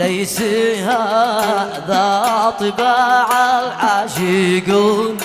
ليس هذا طباع العاشقون،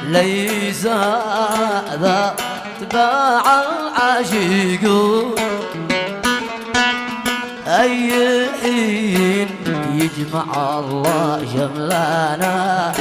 ليس هذا طباع العاشقون. أي حين يجمع الله شملنا،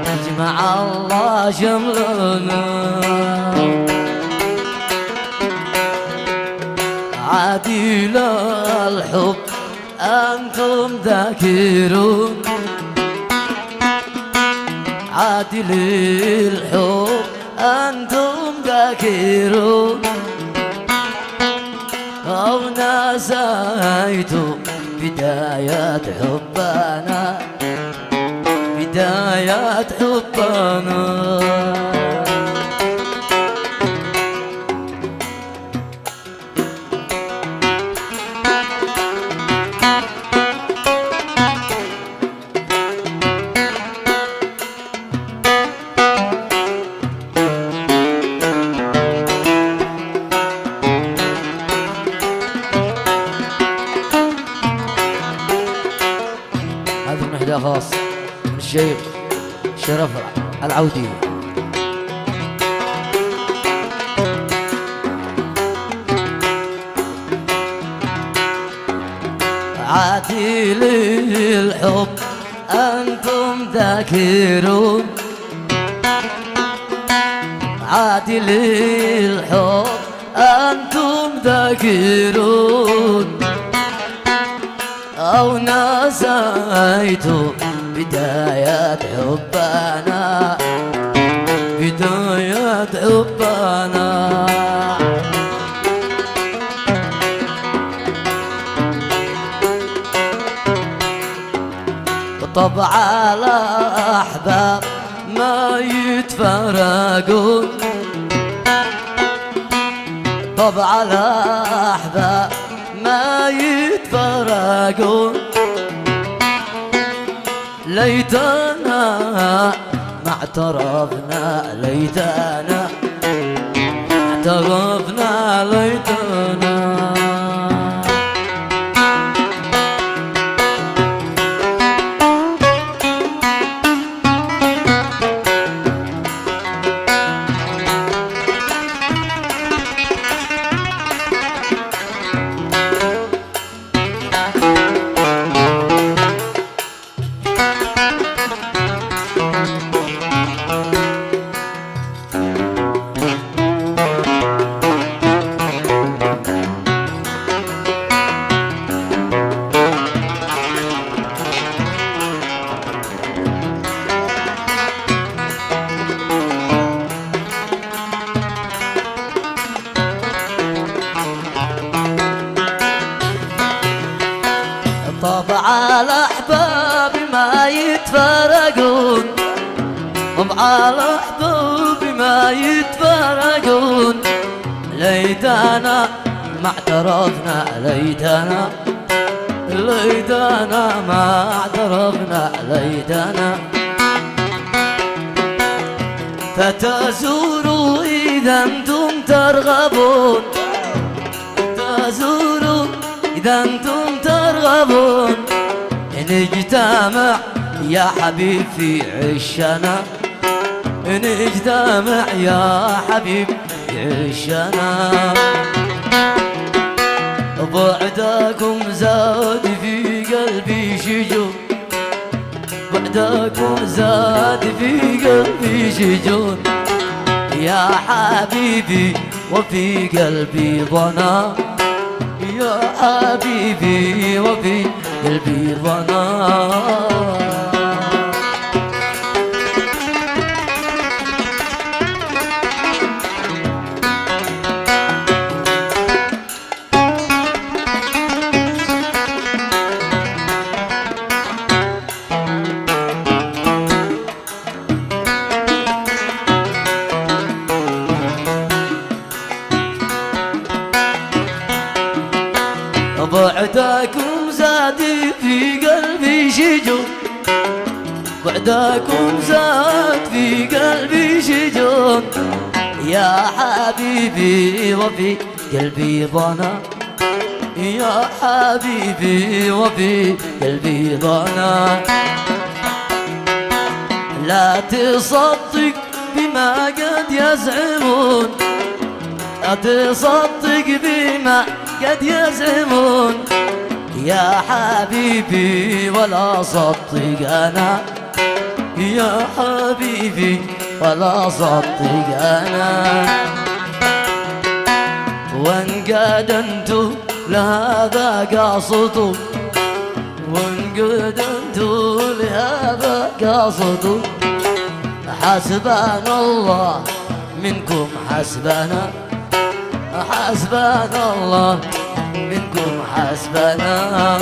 يجمع الله شملنا. عادل الحب أنتم ذاكرون، عادل الحب أنتم ذاكرون. أو نسيتم بداية حبنا، بداية حبنا. خاص من الشيخ شرف العودي. عادل الحب أنتم ذاكرون، عادل الحب أنتم ذاكرون. أو نسيتم بداية حبنا، بداية حبنا. طبع الأحباب ما يتفرقون، طبع الأحباب ما يتفرقون. ليتنا ما اعترفنا، ليتنا اعترفنا، ليتنا. طبع الأحباب ما يتفرقون، طبع الأحباب ما يتفرقون. ليتنا ما اعترفنا، ليتنا، ليتنا ما اعترفنا، ليتنا. فتزوروا إذا أنتم ترغبون، تزوروا إذا أنتم ترغبون. نجتمع يا حبيب في عشنا، نجتمع يا حبيب في عشنا. بعدكم زاد في قلبي شجون، بعدكم زاد في قلبي شجون. يا حبيبي وفي قلبي ظنا، يا حبيبي وفي قلبي ظنا. بعدكم زاد في قلبي شجون، بعدكم زاد في قلبي شجون. يا حبيبي وفي قلبي ظنا، يا حبيبي وفي قلبي ضنا. لا تصدق بما قد يزعمون، لا تصدق بما قد يزعمون يا حبيبي، ولا صدق أنا يا حبيبي، ولا صدق أنا. وإن قدمت لهذا قاصد، وإن قدمت لهذا قاصد، حسبنا الله منكم حسبنا، حسبنا الله منكم حسبنا.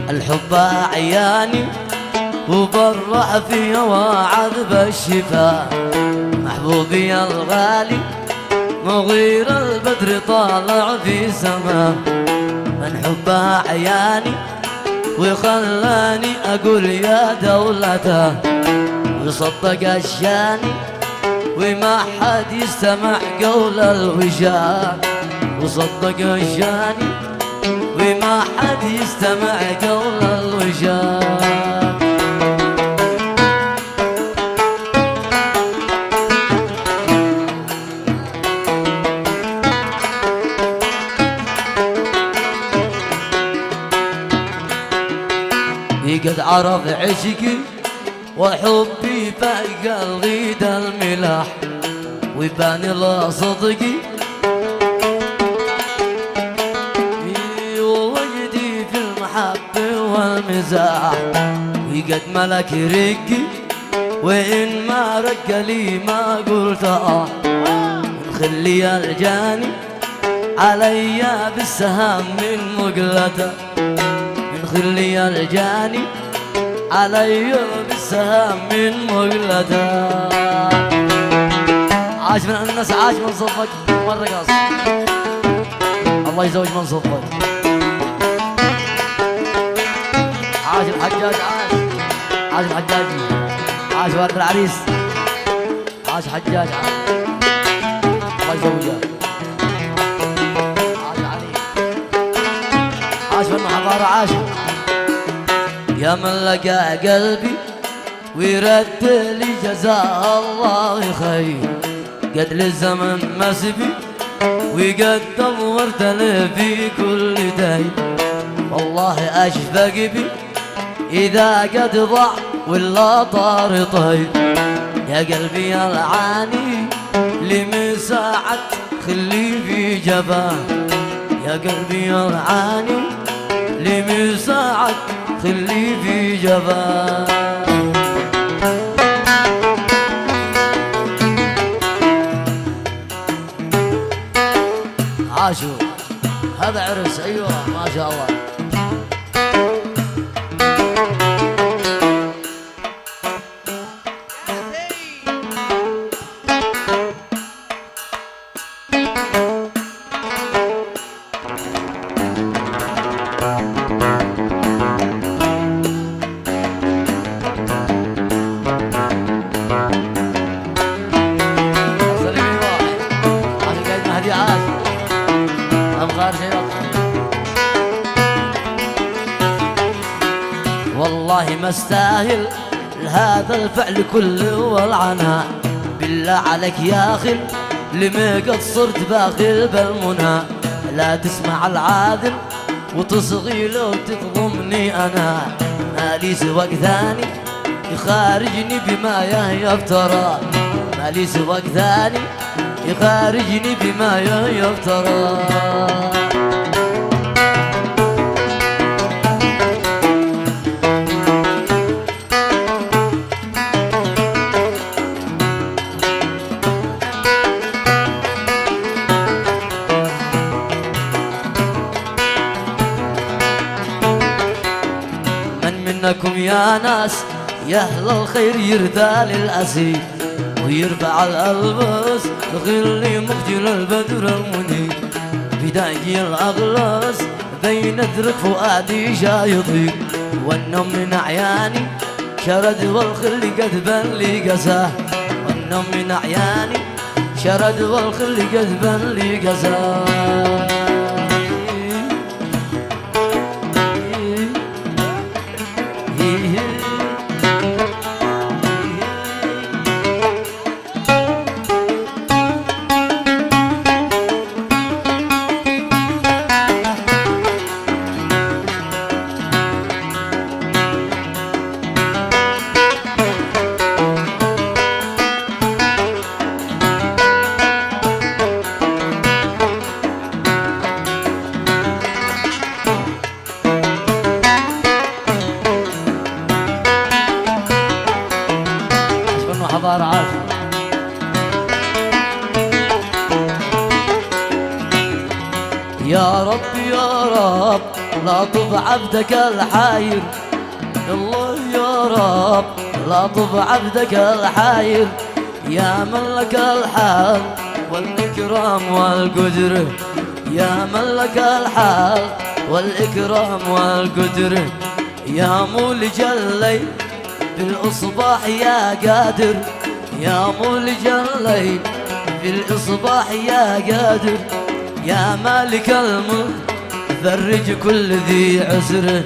الحب عياني وبرع في وعذب الشفاء، محبوبي الغالي مغير البدر طالع في سما. من حبه عياني وخلاني أقول يا دولته، وصدق الشاني وما حد يستمع قول الوجاه، وصدق الشاني وما حد يستمع قول الوجاه. قد عرف عشقي وحبي فاق الغيد الملاح، ويبان له صدقي ووجدي في المحبة والمزاح. وقد ملك رقي وإن ما رق لي ما قلت خلي الجاني علي بالسهام من مقلته، خلي الجاني علي بالسهام من مقلته. عاش من الناس، عاش من صدقك مرة قاص، الله يزوج من صدقك. عاش الحجاج، عاش عاش الحجاجي، عاش والد العريس، عاش حجاج، عاش الله يزوجه. عاش علي، عاش من حضارة، عاش يا من لقى قلبي ويرد لي جزاء الله خير. قد للزمن مسبي وقد دورت له في كل داي، والله أشفق بي إذا قد ضاع ولا طار طيب. يا قلبي العاني لمساعد خلي في جبان، يا قلبي العاني لمساعد خلي في جبان. عاشوا هذا عرس، ايوه ما شاء الله. والله ما استاهل هذا الفعل كله والعناء، بالله عليك يا أخي لما قد صرت باخل بالمنى. لا تسمع العاذل وتصغي لو تظلمني أنا، مالي سواك ثاني يخارجني بما يفترى، مالي سواك ثاني يخارجني بما يفترى. منكم يا ناس يا أهل الخير يرثى للأسير ويرفع الألبس لغير مخجل البدر المنير بداية الأغلس بين ادرك فؤادي شايطي والنوم من أعياني شرد والخل قد بان لي قساه والنوم من أعياني شرد والخل قد بان لي قساه حضار عاش يا رب يا رب لا طب عبدك الحاير الله يا رب لا طب عبدك الحاير يا من لك الحال والإكرام والقدر يا من لك الحال والإكرام والقدر يا مولج الليل بالإصباح يا قادر يا مولج الليل بالإصباح يا قادر يا مالك الملك فرج كل ذي عسر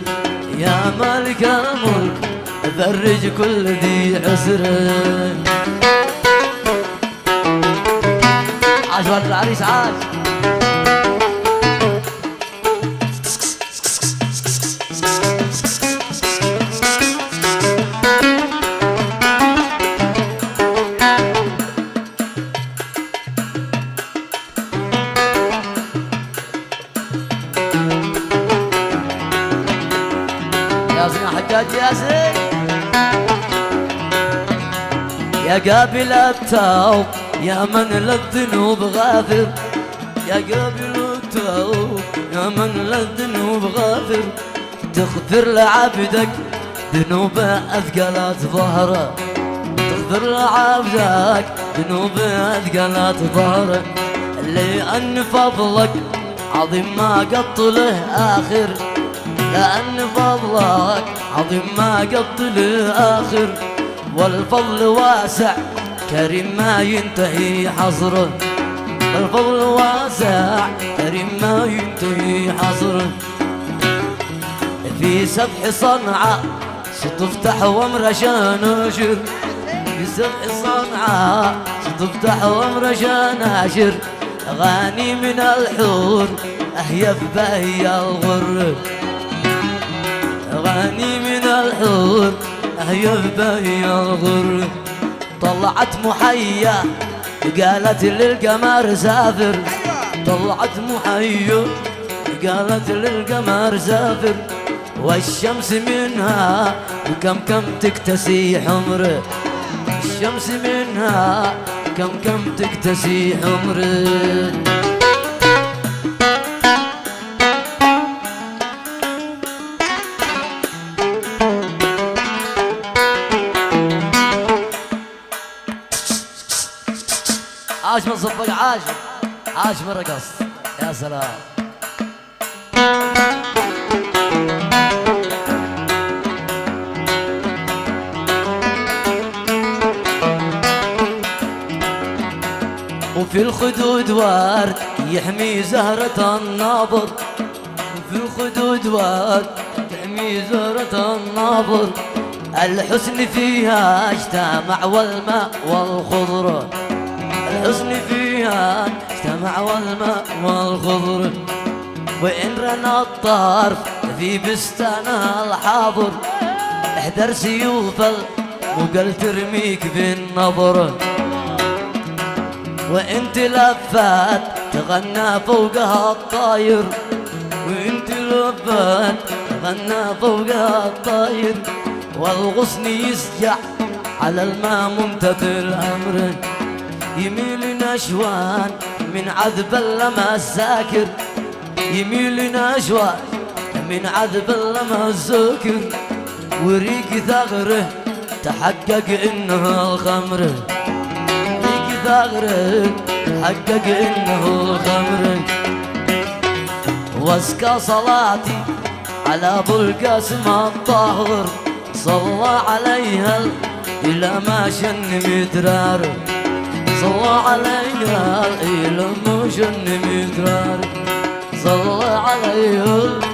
يا مالك الملك فرج كل ذي عسر عاش ولد العريس عاش ياسين حجاج ياسين يا قابل التوب يا من للذنوب غافر يا قابل التوب يا من للذنوب غافر تغفر لعبدك ذنوبه أثقلت ظهره تغفر لعبدك ذنوبه أثقلت ظهره لأن فضلك عظيم ما قط له آخر لأن فضلك عظيم ما قط له آخر والفضل واسع كريم ما ينتهي حصره الفضل واسع كريم ما ينتهي حصره في سبح صنعاء ستفتح وامرشا ناشر في سبح صنعاء ستفتح وامرشا ناشر أغاني من الحور أهيف بهي الغر أغاني من الحور أهيف بهي الغر طلعت محيا قالت للقمر سافر طلعت محيا قالت للقمر سافر والشمس منها كم تكتسي حمره الشمس منها كم تكتسي حمره عاش من صفق عاش من رقص يا سلام وفي الخدود ورد يحمي زهرة النابر وفي الخدود ورد يحمي زهرة النابر الحسن فيها اجتمع والماء والخضرة الحسن فيها اجتمع والماء والخضر وإن رنى الطرف في بستانها الحاضر احذر سيوف المقل ترميك بالنظر وإن تلفت تغنى فوقها الطاير وإن تلفت تغنى فوقها الطاير والغصن يسجع على الماء ممتثل الأمر يميل نشوان من عذب لما الساكر يميل نشوان من عذب لما الساكر وريق ثغره تحقق انه الخمر، ريق ثغره تحقق انه الخمر. وازكى صلاتي على ابو القاسم الطاهر، صلى عليها الى ما شن مترار، صلى عليها الى ما شن مترار، صلى عليها